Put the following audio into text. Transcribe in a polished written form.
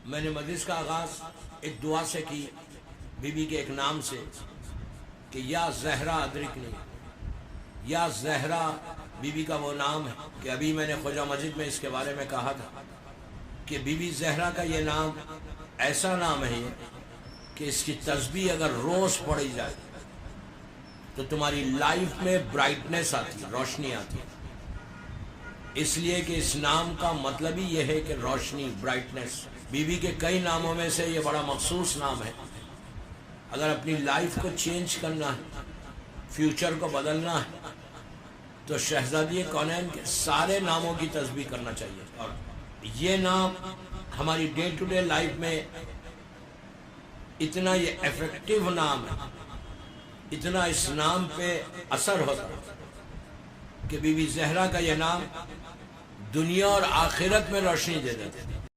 میں نے مجلس کا آغاز ایک دعا سے کی، بی بی کے ایک نام سے، کہ یا زہرا ادرکنی، یا زہرا بی بی کا وہ نام ہے کہ ابھی میں نے خواجہ مسجد میں اس کے بارے میں کہا تھا کہ بی بی زہرا کا یہ نام ایسا نام ہے کہ اس کی تسبیح اگر روز پڑھی جائے تو تمہاری لائف میں برائٹنس آتی ہے، روشنی آتی ہے، اس لیے کہ اس نام کا مطلب ہی یہ ہے کہ روشنی، برائٹنس۔ بی بی کے کئی ناموں میں سے یہ بڑا مخصوص نام ہے۔ اگر اپنی لائف کو چینج کرنا ہے، فیوچر کو بدلنا ہے، تو شہزادی کونین کے سارے ناموں کی تسبیح کرنا چاہیے۔ اور یہ نام ہماری ڈے ٹو ڈے لائف میں اتنا یہ ایفیکٹو نام ہے، اتنا اس نام پہ اثر ہوتا ہے کہ بی بی زہرا کا یہ نام دنیا اور آخرت میں روشنی دے دیتے ہیں۔